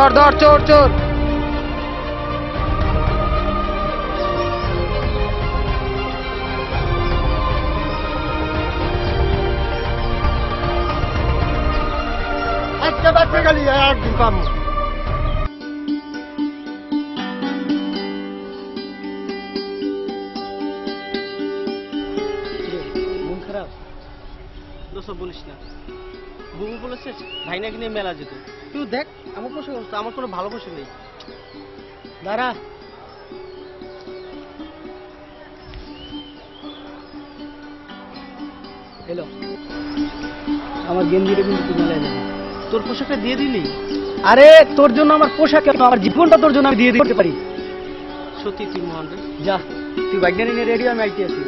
ধর ধর, চোর চোর। আজকে বাচ্চা গেলি একদিন পাবো। মন খারাপ দোষ বলিস না। বুবু বলেছে ভাই নাকি নিয়ে মেলা যেত। তুই দেখ আমার পোশাক অবস্থা, আমার কোনো ভালো পোশাক নেই। দাঁড়া, এলো আমার গেঞ্জিটা কিন্তু তুই মেলায় যাবি। তোর পোশাকটা দিয়ে দিলি? আরে তোর জন্য আমার পোশাক কেন, আমার জীবনটা তোর জন্য আমি দিয়ে দিতে পারি। সত্যি তুই মহান রে। যা তুই বাইক নিয়ে রেডি, আমি আইতে আছি।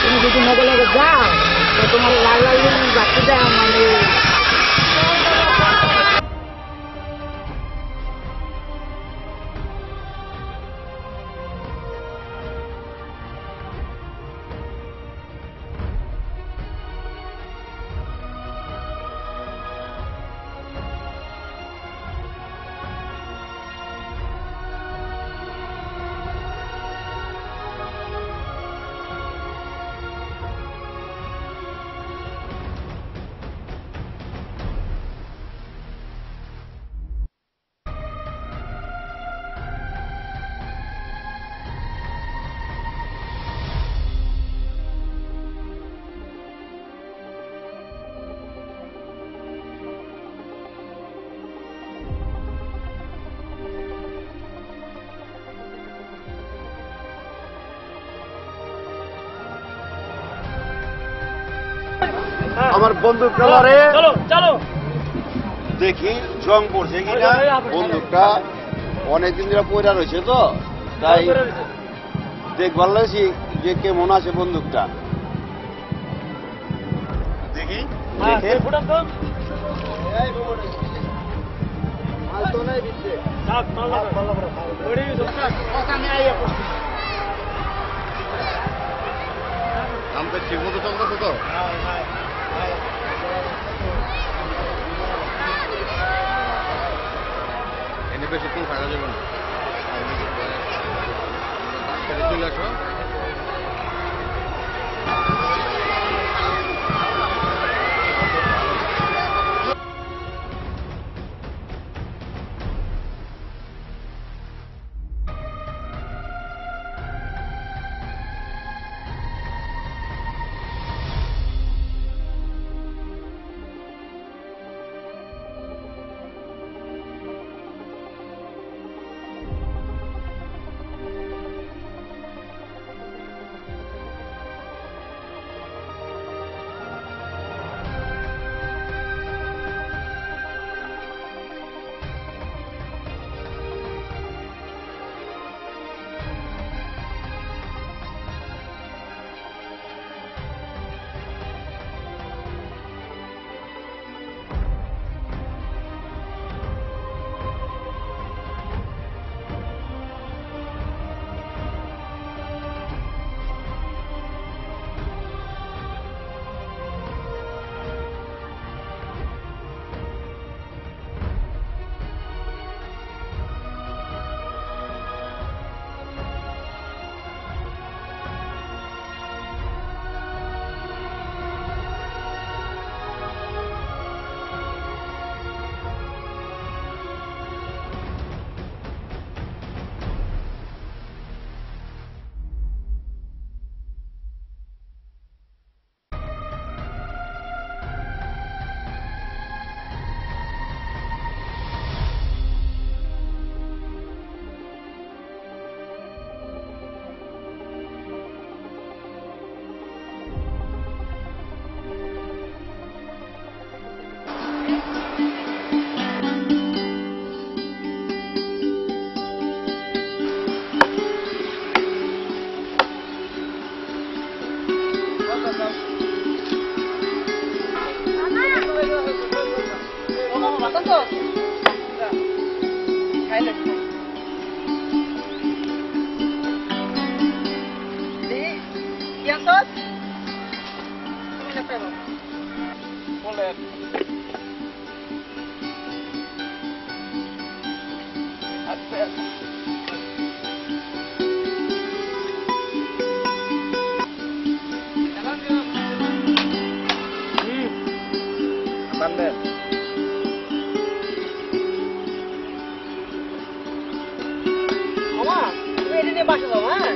তুমি যদি মোবাইলে যাও তো তোমার লাগলে বাচ্চা দেয় মানে আমার বন্দুক কালারে চলো চলো দেখি জং পড়ছে কিনা। বন্দুকটা অনেকদিন ধরে পয়রা রয়েছে তো, তাই দেখবার লাগছি যে কেমন আছে বন্দুকটা। দেখি দেখে আমরা ঠিক মতো চলতেছে তো। এনে বেশিক্ষণ থাকা যাবে না, চলে আসো। বাসা যাও। হ্যাঁ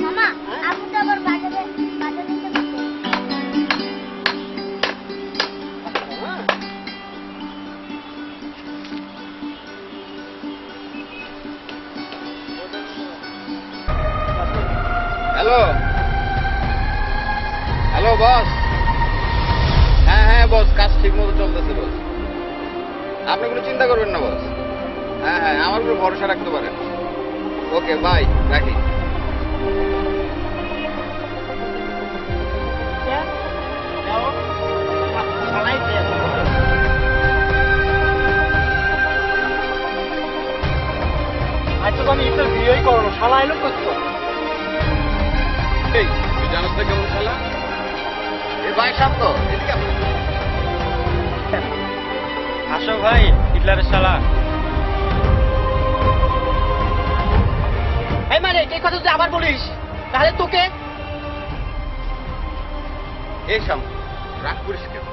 মামা আপনি তো আবার বাজারে নিতে পারবেন। Hello hello boss. হ্যাঁ হ্যাঁ বস, কাজ ঠিক মতো চলতেছে বস, আপনি কোনো চিন্তা করবেন না বস। হ্যাঁ হ্যাঁ, আমার উপর ভরসা রাখতে পারেন। ওকে বাই, রাখি। আচ্ছা আমি তো বিয়েই করো, শালা এলো করছো। এই তুই জানিস না কেমন শালা? এই ভাই শান্ত, এদিকে আসো। আসো ভাই, হিটলারের শালা। এই মানে এই কথা যদি আবার বলিস তাহলে তোকে। এই শান্ত, রাগ করিস কেন?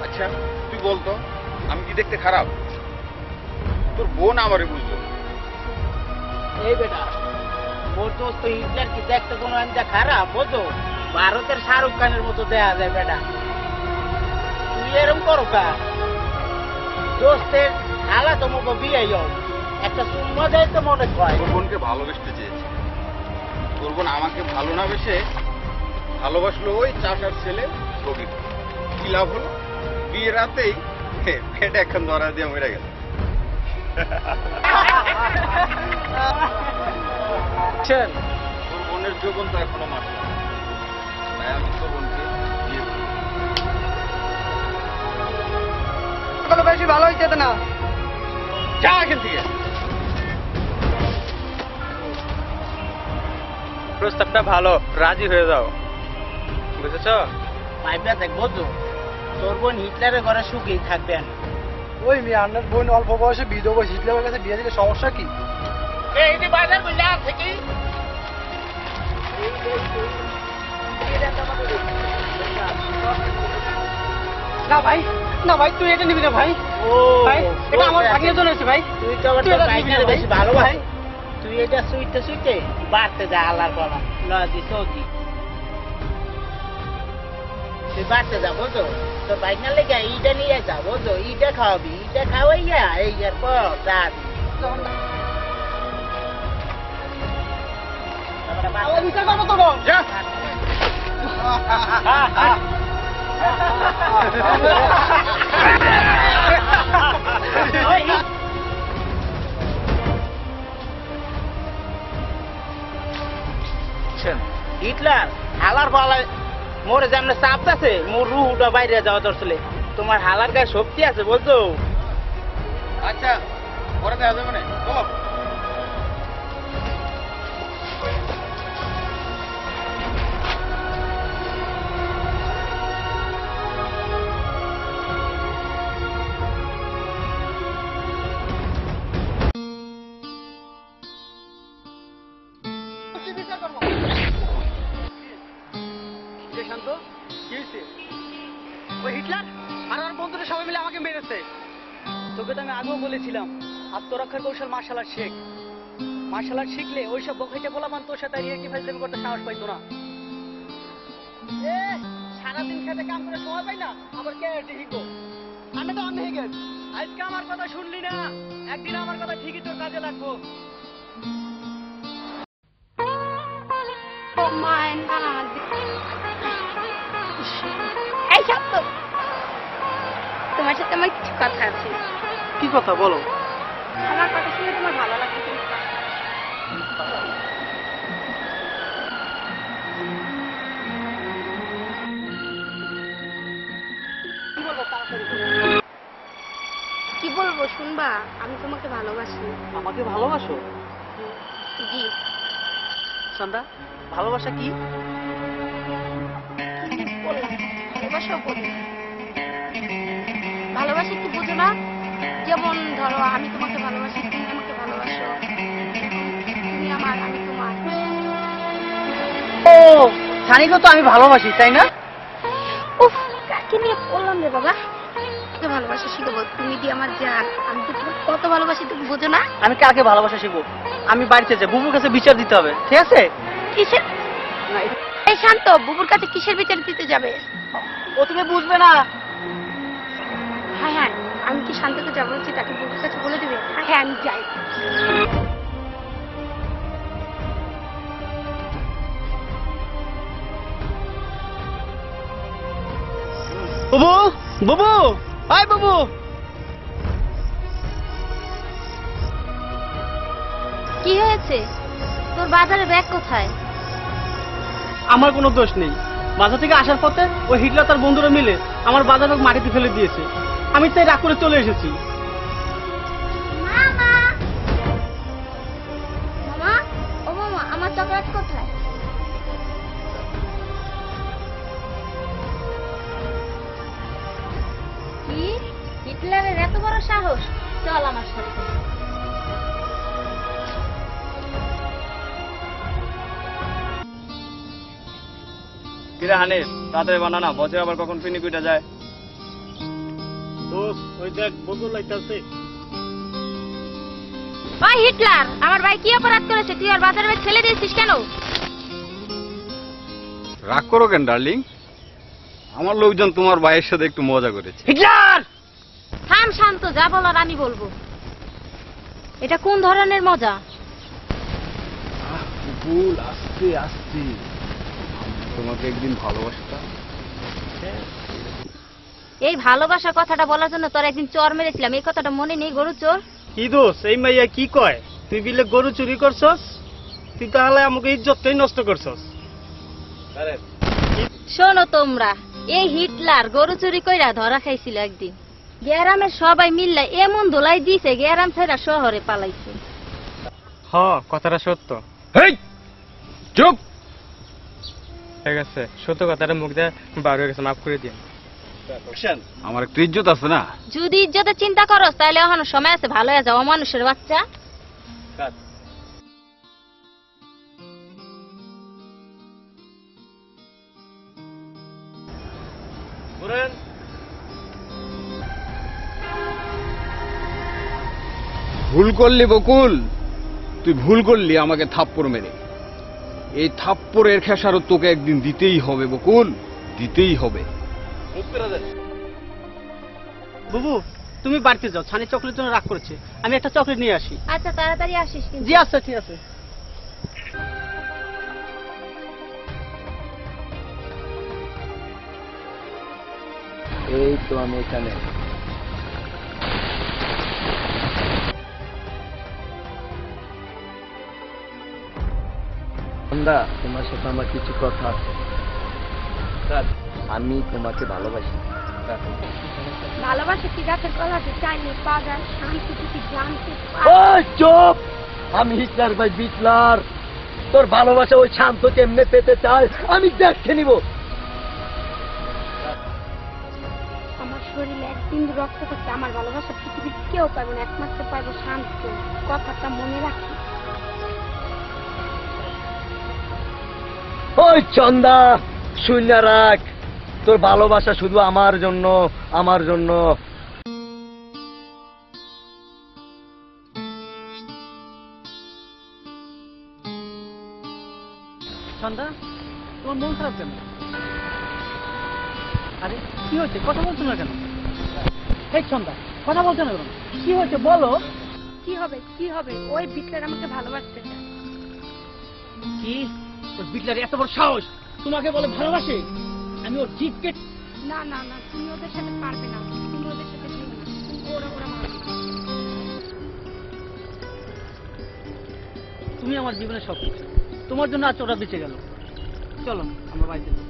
আচ্ছা তুই বলতো, আমি কি দেখতে খারাপ? তোর বোন আমারে বুঝলো। এই বেটা মোর দোস্ত হিটলার কি দেখতে কোনো আনজা খারাপ বুঝো? ভারতের শাহরুখ খানের মতো দেখা যায় বেটা। তুই এরম করো কা? দোস্তের খালা তোমাকে বিয়ে একটা চুম্মা দেয় তো মনে হয়। তোর বোনকে ভালোবাসতে চেয়েছে, তোর বোন আমাকে ভালো না বেসে ভালোবাসলো ওই চাষার ছেলে ছবি। কি লাভ হলো? বিয়ের রাতেই পেটে এখন ধরা দিয়ে মরে গেল। তোর বোনের যৌবন তো এখনো মাস, তাই আমি তোর বোনকে বিয়ে করব। বেশি ভালো হইছে না। যা এখান থেকে। প্রস্তাবটা ভালো, রাজি হয়ে যাও, বুঝেছ? ভাইবা দেখ বুঝো, তোর বোন হিটলারের ঘরে সুখেই থাকবেন। ওই মেয়ে আপনার বোন অল্প বয়সে বিধবা বয়স, হিটলারের কাছে বিয়ে দিলে সমস্যা কি? এই যে বাজার কইলে আছে কি? না ভাই, না ভাই, তুই এটা নিবি না ভাই। ও ভাই এটা আমার ভাগ্যের জন্য আছে ভাই। তুই তো আবার তুই তোর এটা নিবি বাইকের না ভাই। বেশি ভালোবাসি। তুই এটা সুইতে সুইতে বাড়তে যা আল্লাহর বলা লজি সৌদি। তুই বাড়তে যা বুঝো, তোর বাইক না লেগে ইটা নিয়ে যা বুঝো, ইটা খাওয়াবি, ইটা খাওয়াইয়া এই এরপর যাবি। আমার বিচার করবো তো বল। যা। হিটলার হালার পালা মোরে যেমন চাপতেছে, মোর রুহটা বাইরে যাওয়া দরছিলে। তোমার হালার গায়ে শক্তি আছে বলছো? আচ্ছা পরে দেখা যাবে না, চলো। শান্ত, কি হয়েছে? ওই হিটলার আর ওর বন্ধুরা সবাই মিলে আমাকে মেরেছে। তোকে তো আমি আগেও বলেছিলাম, আত্মরক্ষার কৌশল মার্শাল আর্ট শেখ। মার্শাল আর্ট শিখলে ওইসব বখাইতে পোলাপান তোর সাথে রিয়েকি ফাইজলামি করতে সাহস পাইতো না। সারাদিন খেতে কাম করে সময় পাই না, আবার কে শিখবো? আমি তো অন্য হিগেন। আজকে আমার কথা শুনলি না, একদিন আমার কথা ঠিকই তোর কাজে লাগবো। এই সব তো তোমার সাথে আমার কিছু কথা আছে। কি কথা বলো? আমার কথা শুনে তোমার ভালো লাগবে কিন্তু। কি বলবো শুনবা? আমি তোমাকে ভালোবাসি। আমাকে ভালোবাসো? জি। সন্ধ্যা, ভালোবাসা কি? বললাম ভালোবাসা বলি। ভালোবাসা কি বুঝো না? যেমন ধরো আমি তোমাকে ভালোবাসি, তুমি আমাকে ভালোবাসো, তুমি আমার, আমি তোমার। ও সানিকে তো আমি ভালোবাসি, তাই না? উফ, কাকে নিয়ে বললাম রে বাবা। তোমাকে ভালোবাসা শিখাবো। তুমি দি আমার জান, আমি তো তোমাকে কত ভালোবাসি, তুমি বোঝো না? আমি কাকে ভালোবাসা শিখবো? আমি বাড়িতে যাই, বুবুর কাছে বিচার দিতে হবে, ঠিক আছে? কিসের? এই শান্ত, বুবুর কাছে কিসের বিচার দিতে যাবে? ও তুমি বুঝবে না। হ্যাঁ হ্যাঁ, আমি কি শান্তকে যাবো বলছি, তাকে বুবুর কাছে বলে দিবে? হ্যাঁ হ্যাঁ, আমি যাই। বুবু, বুবু, হাই বুবু। কি হয়েছে? তোর বাজারে ব্যাগ কোথায়? আমার কোনো দোষ নেই। বাজার থেকে আসার পথে ওই হিটলার তার বন্ধুরা মিলে আমার বাজার ব্যাগ মাটিতে ফেলে দিয়েছে। আমি তাই রাগ করে চলে এসেছি। মামা, মামা, ও মামা, আমার চকলেট কোথায়? কি? হিটলারের এত বড় সাহস? চল আমার সাথে। কিরে হানিফ, তাড়াতাড়ি বানানা, বছর আবার কখন পিনিকুইটা যায়। দোস্ত, ওই দেখ বদল লাইতাছে। ওই হিটলার, আমার ভাই কি অপরাধ করেছে? তুই আর বাজারে ব্যাগ ফেলে দিয়েছিস কেন? রাগ করো কেন ডার্লিং? আমার লোকজন তোমার ভাইয়ের সাথে একটু মজা করেছে। হিটলার! থাম শান্ত, যা বলার আমি বলবো। এটা কোন ধরনের মজা? ভুল, আস্তে আস্তে। তোমাকে একদিন ভালোবাসতাম। এই ভালোবাসার কথাটা বলার জন্য তোর একদিন চর মেরেছিলাম, এই কথাটা মনে নেই? গরু চোর। কি দোষ? এই মাইয়া কি কয়? তুই বিলে গরু চুরি করছস? তুই তাহলে আমাকে ইজ্জতটাই নষ্ট করছস। শোনো তোমরা, এই হিটলার গরু চুরি কইরা ধরা খাইছিল একদিন। গ্যারামের সবাই মিললে এমন ধোলাই দিছে, গ্যারাম ছেড়া শহরে পালাইছে। হ, কথাটা সত্য। এই চুপ! ঠিক আছে, সত্য কথাটা মুখ দিয়ে বার হয়ে গেছে, মাফ করে দিন। আমার একটু ইজ্জত আছে না? যদি ইজ্জতের চিন্তা করস তাহলে এখনো সময় আছে, ভালো হয়ে যাও মানুষের বাচ্চা। ভুল করলি বকুল, তুই ভুল করলি আমাকে থাপ্পড় মেরে। এই থাপ্পড়ের খেসারত তোকে একদিন দিতেই হবে বকুল, দিতেই হবে। বুবু, তুমি বাড়িতে যাও, ছানি চকলেট জন্য রাগ করেছে। আমি একটা চকলেট নিয়ে আসি। আচ্ছা তাড়াতাড়ি আসিস কিন্তু। জি আচ্ছা, ঠিক আছে। এই তো আমি এখানে। সন্ধ্যা, তোমার সাথে আমার কিছু কথা আছে। আমি তোমাকে ভালোবাসি। ভালোবাসা কি গাছের তলাতে চাইলে পাওয়া যায়? শান্তি কি জানতে ওই চুপ! আমি হিটলার ভাই বিটলার। তোর ভালোবাসা ওই শান্ত কেমনে পেতে চায় আমি দেখে নিব। আমার শরীরে এক বিন্দু রক্ত থাকতে আমার ভালোবাসা পৃথিবীর কেউ পাবে না, একমাত্র পাবো শান্ত। কথাটা মনে রাখি। ওই চন্দা, শূন্য রাখ। তোর ভালোবাসা শুধু আমার জন্য, আমার জন্য। সন্ধ্যা, তোমার মন খারাপ কেন? আরে কি হয়েছে? কথা বলছো না কেন? এই সন্ধ্যা, কথা বলছো না কেন? কি হয়েছে বলো। কি হবে? কি হবে? ওই বিটলার আমাকে ভালোবাসতে চায়। কি? ওই বিটলার এত বড় সাহস তোমাকে বলে ভালোবাসে? আমি ওর জিপকে। না না না, তুমি ওদের সাথে পারবে না, তুমি ওদের সাথে যেও না। ওরা ওরা ভালো না। তুমি আমার জীবনের সব কিছু, তোমার জন্য আজ ওরা বেঁচে গেল। চলো আমরা বাড়িতে যাই।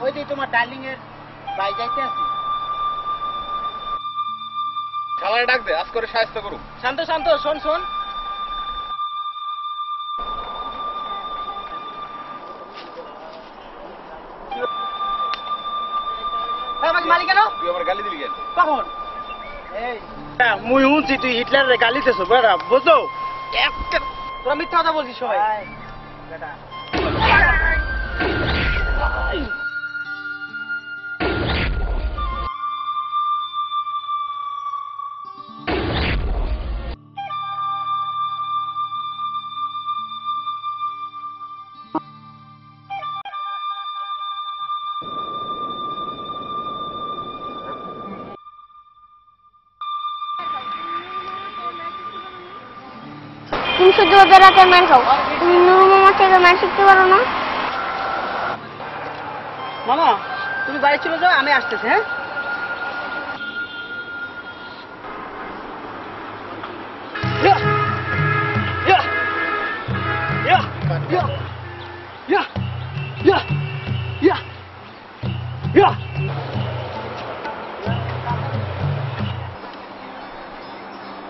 ওই যে তোমার ডার্লিং এর ভাই যাইতে আছে। শালায় ডাক দে, আজ করে সাহায্য করুক। শান্ত শান্ত, শোন শোন। মালিক কেন তুই আমার গালি দিলি কেন? কখন? মুই শুনছি তুই হিটলারের গালি দিতেছ বেড়া, বুঝছো? তোরা মিথ্যা কথা বলছিস সবাই। তুমি শুধু ওদের রাতের ম্যান খাও, তুমি নুরু মামা থেকে ম্যান শিখতে পারো না? মামা তুমি বাড়ি চলে যাও, আমি আসতেছি। হ্যাঁ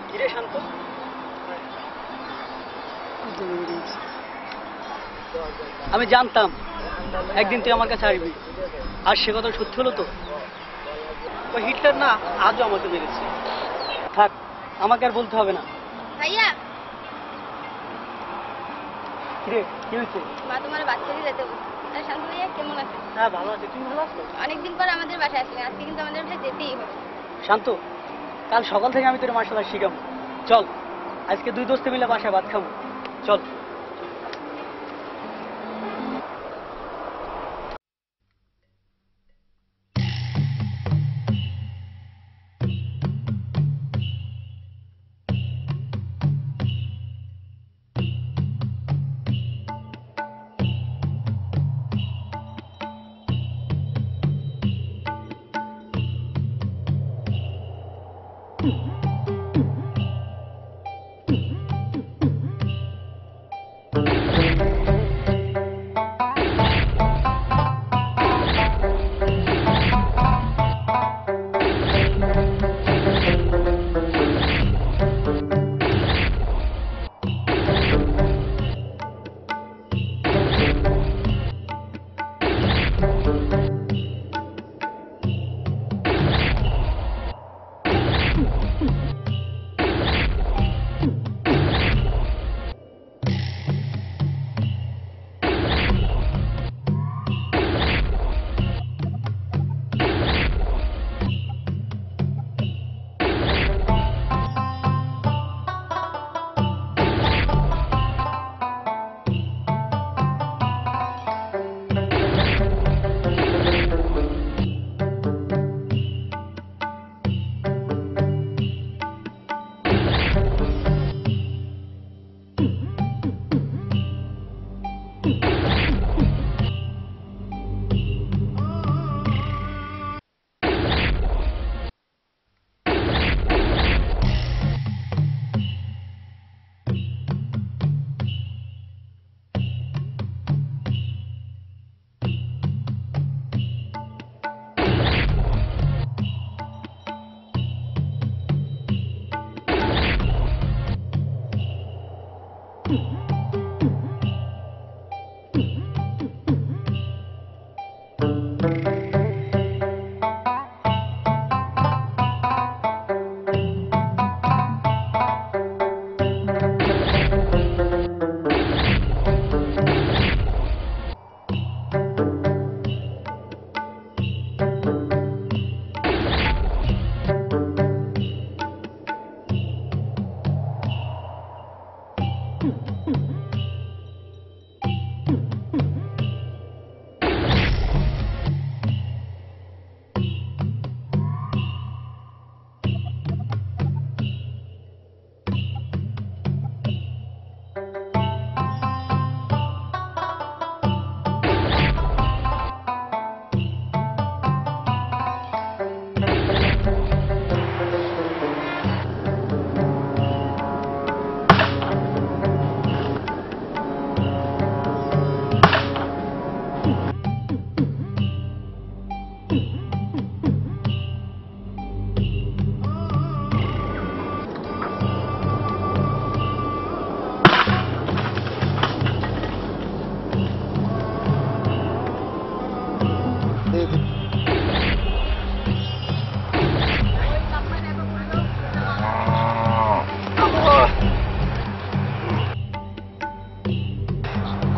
কিরে শান্ত, আমি জানতাম একদিন তুই আমার কাছে আসবি, আর সে কথা সত্যি হলো তো। ওই হিটলার না আজও আমাকে মেরেছে। থাক, আমাকে আর বলতে হবে না। ভাইয়া, কিরে কি হয়েছে? মা তোমার বাচ্চা দিয়ে যেতে বলছে। আর শান্ত ভাইয়া কেমন আছে? হ্যাঁ ভালো আছে, তুমি ভালো আছো? অনেকদিন পর আমাদের বাসায় আসলে, আজকে কিন্তু আমাদের বাসায় যেতেই হবে। শান্ত, কাল সকাল থেকে আমি তোর মার্শাল আর্ট শিখাবো। চল আজকে দুই দোস্তে মিলে বাসায় ভাত খাবো, চল।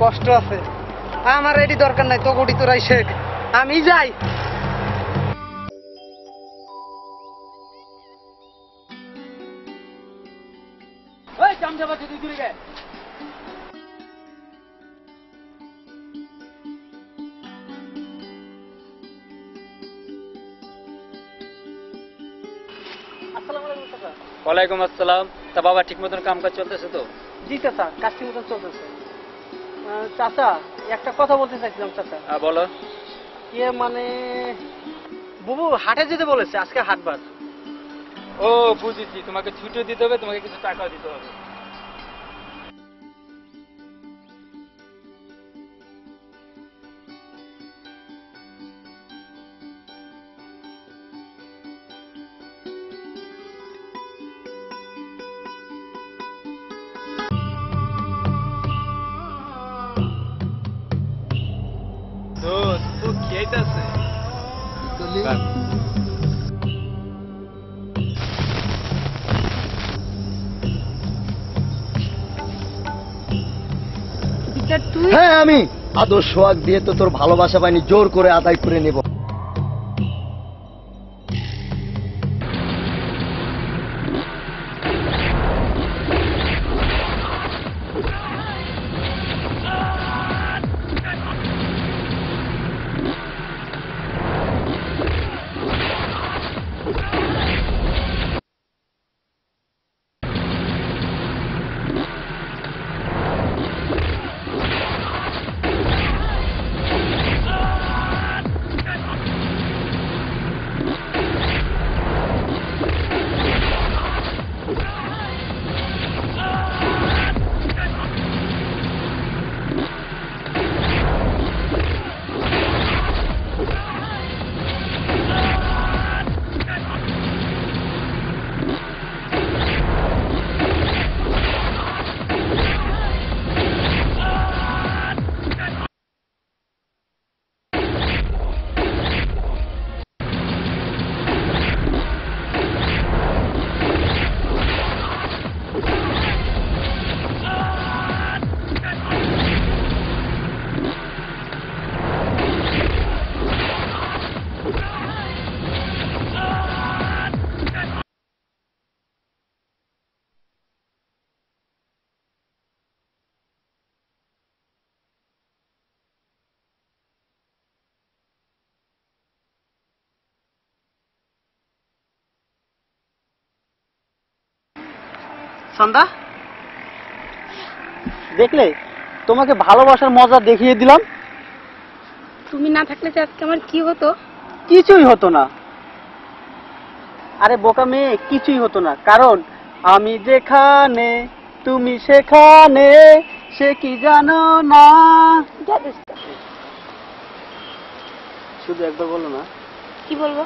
কষ্ট আছে। আমার এটি দরকার নাই, তো গড়ি তোরাই শেখ, আমি যাই। ওই চামচা বাচ্চা তুই দূরে গে। ওয়ালাইকুম আসসালাম। তা বাবা ঠিক মতন কাম কাজ চলতেছে তো? জি চাচা, কাজ ঠিক মতন চলতেছে। চাচা একটা কথা বলতে চাইছিলাম চাচা। বলো। মানে বুবু হাটে যেতে বলেছে, আজকে হাটবার। ও বুঝেছি, তোমাকে ছুটিও দিতে হবে, তোমাকে কিছু টাকাও দিতে হবে। হ্যাঁ, আমি আদর সোহাগ দিয়ে তো তোর ভালোবাসা পাইনি, জোর করে আদায় করে নেব। সন্ধ্যা, দেখলে তোমাকে ভালোবাসার মজা দেখিয়ে দিলাম। তুমি না থাকলে যে আজকে আমার কি হতো? কিছুই হতো না। আরে বোকা মেয়ে, কিছুই হতো না, কারণ আমি যেখানে তুমি সেখানে, সে কি জানো না। শুধু একবার বলো না। কি বলবো?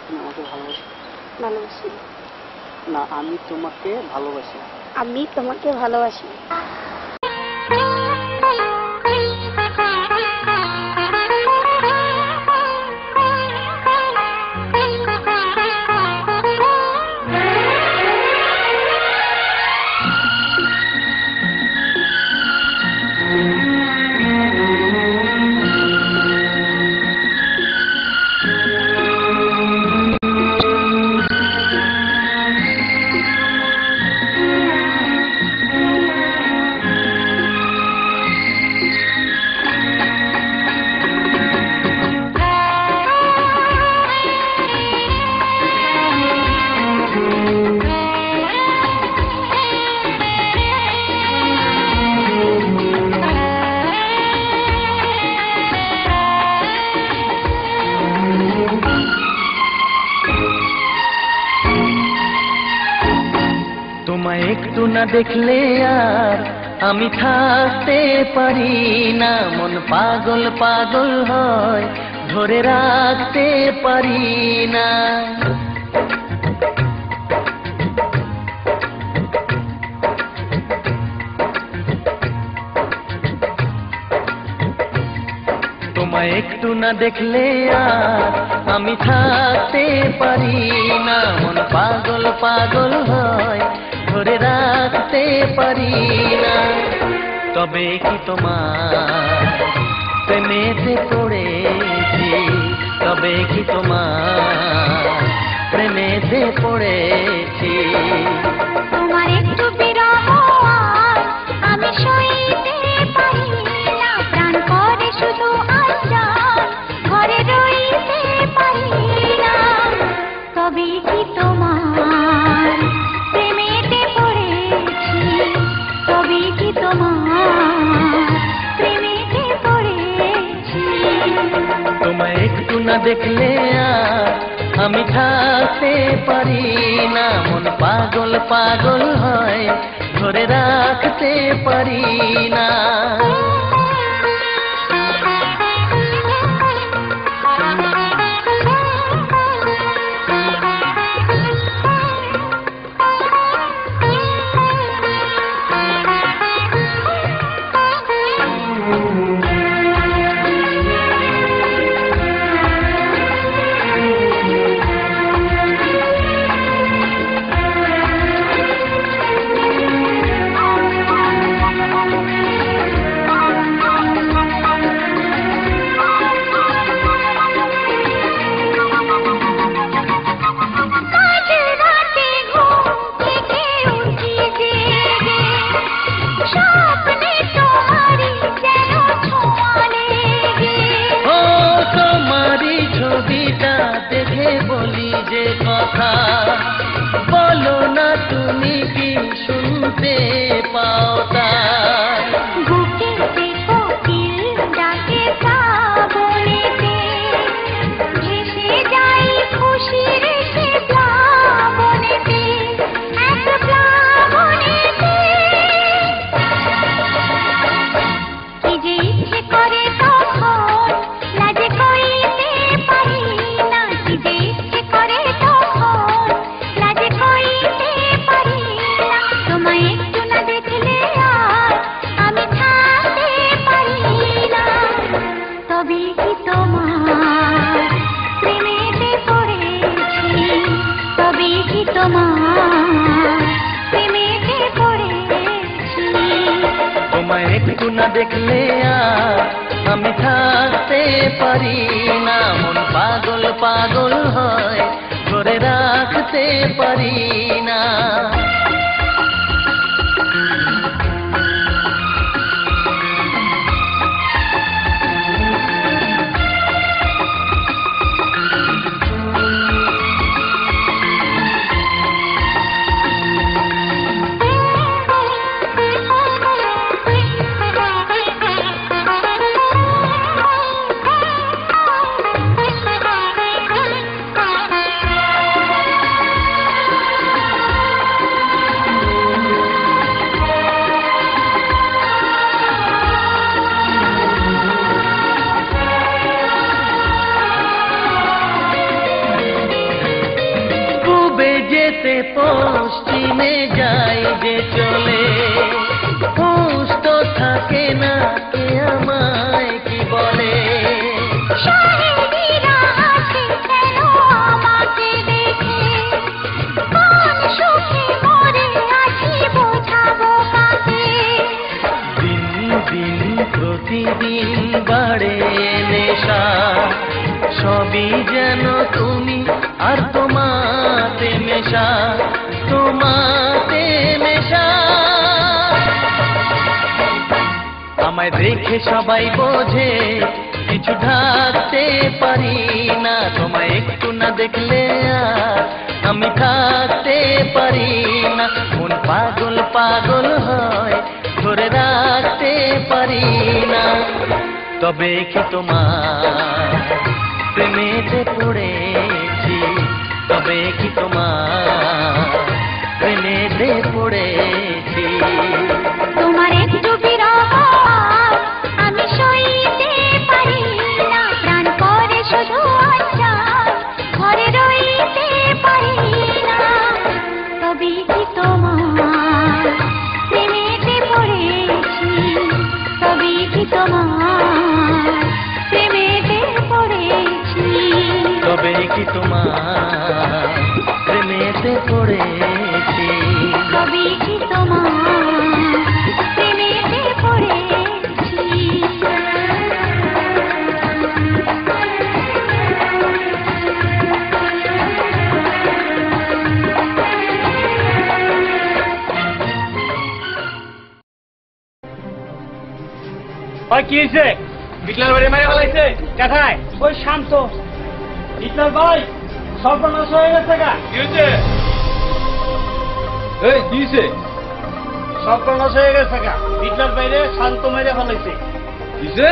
তুমি আমাকে ভালোবাসো। ভালোবাসি না, আমি তোমাকে ভালোবাসি। আমি তোমাকে ভালোবাসি। তোমায় একটু না দেখলে আর আমি থাকতে পারি না, মন পাগল পাগল হয়, ধরে রাখতে পারি না। তোমায় একটু না দেখলে আর আমি থাকতে পারি না, মন পাগল পাগল হয়, ধরে রাখতে পারি না। তবে কি তোমার প্রেমেতে পড়েছি, তবে কি তোমার প্রেমেতে পড়েছি। তোমার একটু বিরহ আর আমি সইতে পারি না, প্রাণ করে শুধু আশ্রয় ঘরে রইতে পারি না। তবে কি তোমার প্রেমেতে পড়েছি, তবে কি তোমার প্রেমেতে পড়েছি। তোমায় একটু না দেখলে আর আমি থাকতে পারি না, মন পাগল পাগল হয় ধরে রাখতে পারি না। বলি যে কথা বলো না তুমি কি শুনতে পাও তা। বুকেতে কোকিল ডাকে শ্রাবণেতে, ভেসে যাই খুশির সে প্লাবনেতে, এক প্লাবনেতে। কি যে ইচ্ছে করে তখন লাজে কইতে পারি না, কি যে ইচ্ছে করে তখন লাজে কইতে পারি না। তোমায় একটু না দেখলে আর আমি থাকতে পারি না। তবে কি তোমার প্রেমেতে পড়েছি, তবে কি তোমার প্রেমেতে পড়েছি। তোমায় একটু না দেখলে আর আমি থাকতে পারি না, মন পাগল পাগল হয় ধরে রাখতে পারি না। যেতে পশ্চিমে যাই যে চলে, হুঁশ তো থাকে না কে আমায় কি বলে। শাহেদিরা আসে কেন আমাকে দেখে, কোন সুখে মরে আছি বোঝাবো কাকে। দিন দিন প্রতিদিন বাড়ে নেশা, সবই যেন তুমি আর তোমাতে মেশা, তোমাতে মেশা। আমায় দেখে সবাই বোঝে কিছু ঢাকতে পারি না, তোমায় একটু না দেখলে আর আমি থাকতে পারি না, মন পাগল পাগল হয় ধরে রাখতে পারি না। তবে কি তোমার প্রেমেতে পড়েছি, তবে কি তোমার প্রেমেতে পড়েছি। তোমার একটু বিরহ আমি সইতে পারি না, প্রাণ করে শুধু আশ্রয় ঘরে রইতে পারি না। তবে কি তোমার প্রেমেতে পড়েছি, তবে কি তোমার প্রেমেতে পড়েছি, তবে কি তোমার প্রেমেতে পড়েছি, তবে কি তোমার প্রেমেতে পড়েছি। কি হয়েছে? হিটলার বাড়ি মারে ফেলাইছে কোথায়? ওই শান্ত হিটলার ভাই সর্বনাশ হয়ে গেছে গা। কি হয়েছে? এই কি হয়েছে? সর্বনাশ হয়ে গেছে গা। হিটলার বাইরে শান্ত মেরে ফেলাইছে। কিসে?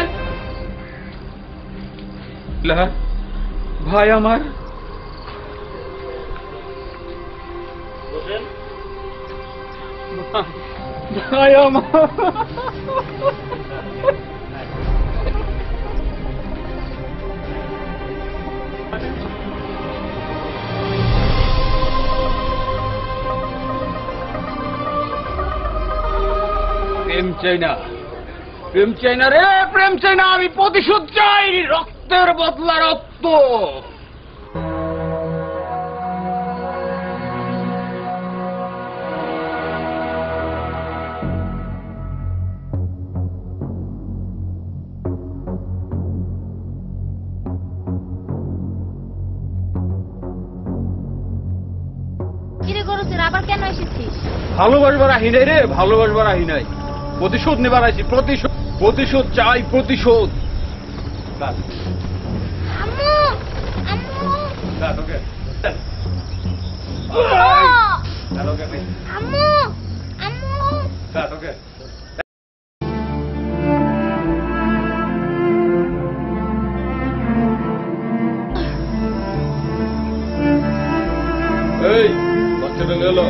ভাই আমার ভাই আমার প্রেম চাই না, প্রেম চাই না রে, প্রেম চাই না, আমি প্রতিশোধ চাই, রক্তের বদলা রক্ত। কিরে গরুচুর আবার কেন এসেছিস? ভালোবাসবার আহি নাই রে, ভালোবাসবার আহি নাই, প্রতিশোধ নেবার আছি, প্রতিশোধ, প্রতিশোধ চাই, প্রতিশোধ। আম্মু আম্মু আম্মু আম্মু এই বাচ্চাটা এলো।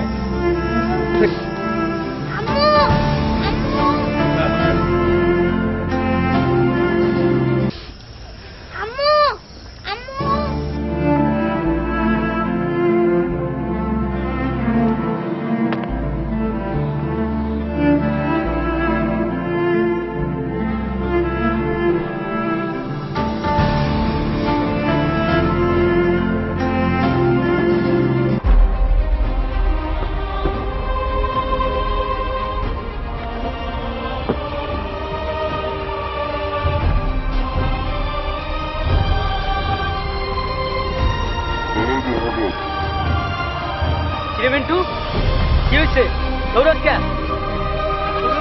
মিন্টু কি হয়েছে? দৌড়াস কেন?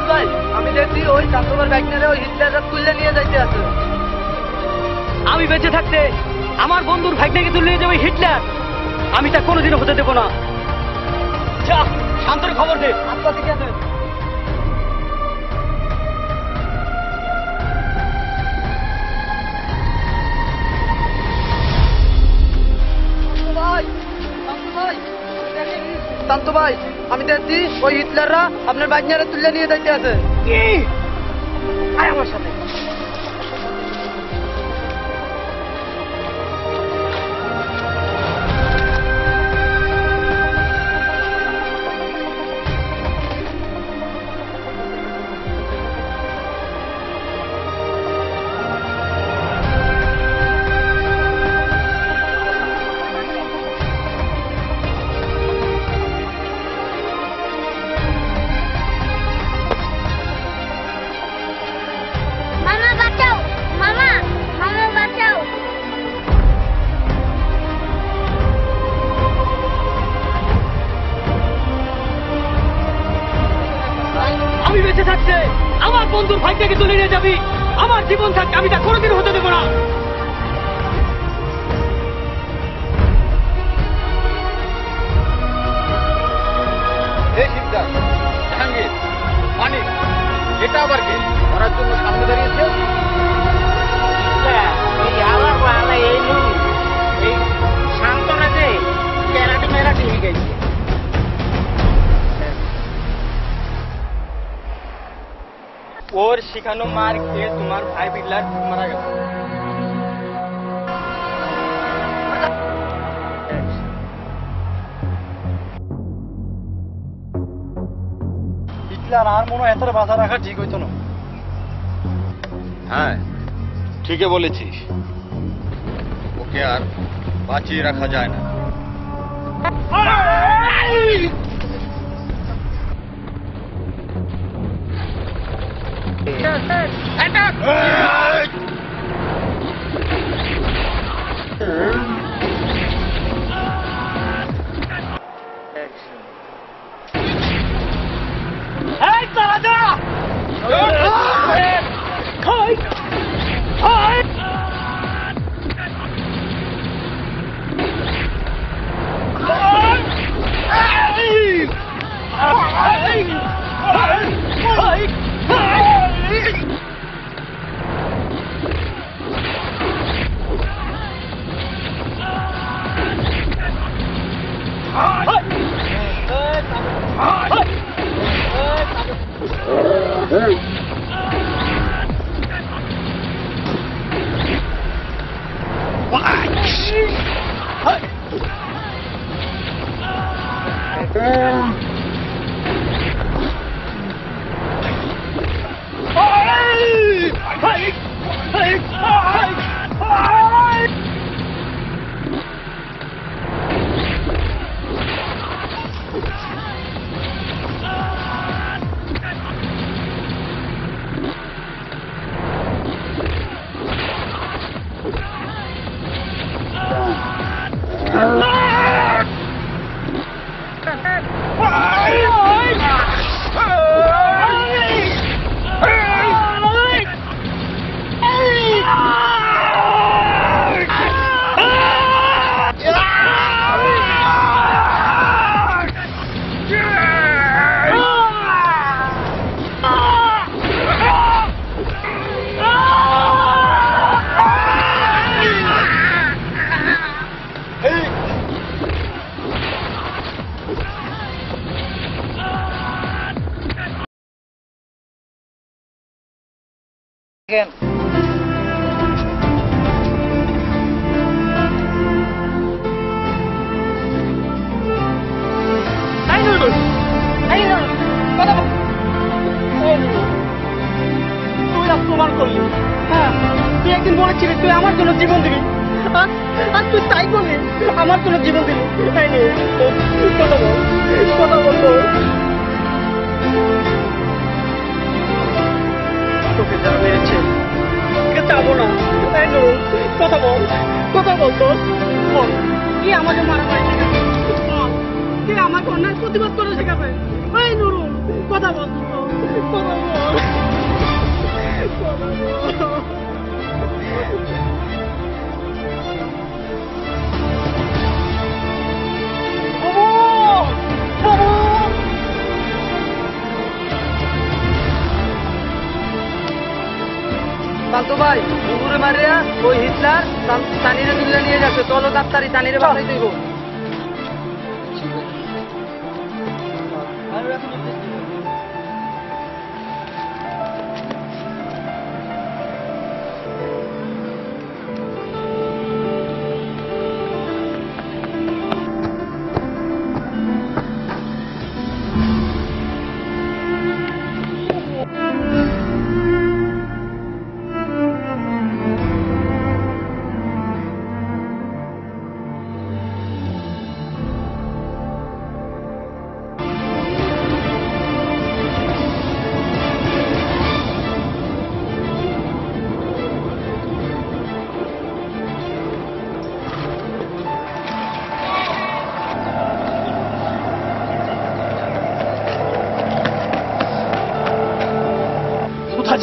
ভাই আমি দেখছি ওই চাকরবার বাইক নিয়ে ওই হিটলাররা তুলে নিয়ে যাইতে আছে। আমি বেঁচে থাকতে আমার বন্ধুর ভাইটাকে তুলে নিয়ে যাবে হিটলার, আমি তা কোনোদিনও হতে দেবো না। যা শান্তর খবর দে। আচ্ছা ঠিক আছে। শান্ত ভাই আমি দেখছি ওই হিটলাররা আপনার বাইক নিয়ে তুলে নিয়ে যাইতে আছে। কি আয় আমার সাথে। আমি বেঁচে থাকতে আমার বন্ধুর ভাইটাকে তুলে নিয়ে যাবি, আমার জীবন থাকতে আমি তা কোনোদিন হতে দেবো না। এই শিবদাস, জাহাঙ্গীর, মানিক, এটা আবার কে ধরার জন্য সামনে দাঁড়িয়েছে? আমার বালা এই শান্তনা যে ক্যারাটে মেরাটে হয়ে গেছে। ওর শিখানো মার খেয়ে তোমার ভাই বিল্লার মারা গেল। হিটলার আর মনে হয় এত বাধা রাখা ঠিক হইতো না। হ্যাঁ ঠিকই বলেছিস, ওকে আর বাঁচিয়ে রাখা যায় না। এই চালা যা। প্রমাণ করলি, হ্যাঁ তুই একদিন বলেছিলি তুই আমার জন্য জীবন দিবি, আর তুই তাই করলি, আমার জন্য জীবন দিবি। কথা বল, কথা বল, তোকে যারা মেরেছে যাবো না, কথা বল, কথা বল, তোর বল কি আমাকে মারামারি শেখাবে, কে আমাকে অন্যায় প্রতিবাদ করে শেখাবে? এই নুরুল কথা বল, কথা বল। শান্ত ভাই, কুকুরে মারিয়া ওই হিটলার তানিরে তুলে নিয়ে যাচ্ছে, চলো ডাক্তারি তানিরে বাসাই দিব।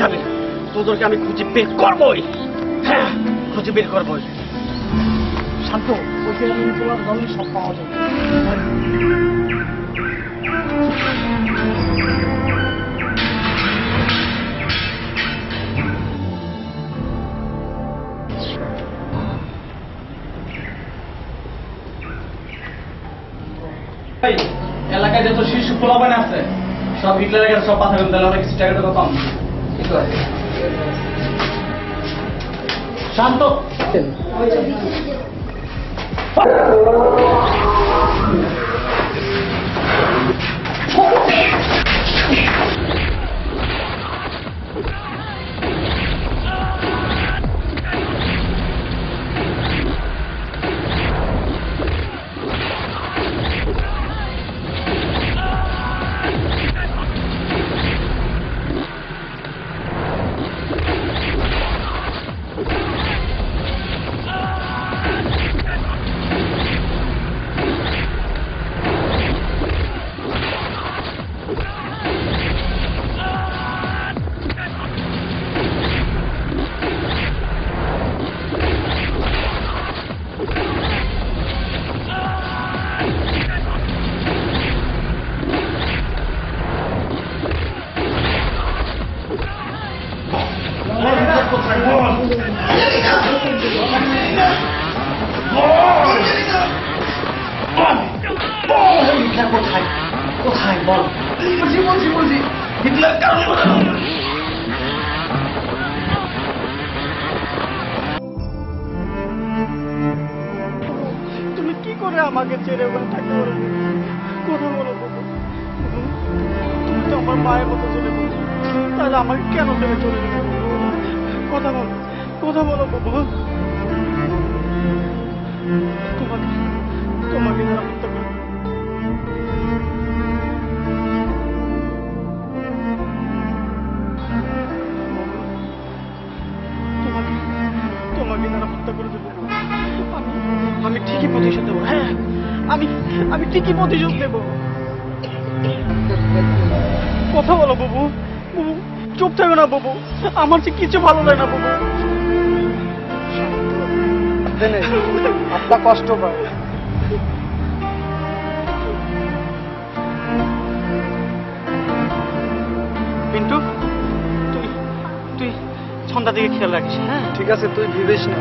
যাবে তোদেরকে আমি খুঁজে বের করবই, হ্যাঁ খুঁজে বের করবই। শান্ত সব পাওয়া যাবে। এলাকায় যত শিশু পোলাপান আছে সব হিটলারের সব পাঠাবেন, তাহলে আমরা কিছু টাকা টাকা পাবো। শান্ত কোথায় কোথায় বল? বলছি হিটলার কারণ তুমি কি করে আমাকে ছেড়ে ওখানে থাকতে পারো? কথা বলো। মায়ের মতো চলে বলবো, তাহলে আমাকে কেন ছেড়ে চলে গেল? কথা বলো, কথা বলো বাবু। তোমাকে তোমাকে যারা হত্যা করে তোমাকে তোমাকে যারা হত্যা করে দেবো, আমি ঠিকই প্রতিশোধ দেবো। হ্যাঁ, আমি ঠিকই প্রতিশোধ দেবো। কথা বলো বাবু, বাবু চুপ থাকো না বাবু, আমার যে কিছু ভালো লাগে না বাবু। আপনার কষ্ট পায়। পিন্টু, তুই ছন্দা দিকে খেয়াল রাখিস। হ্যাঁ ঠিক আছে, তুই ভিবেশ না।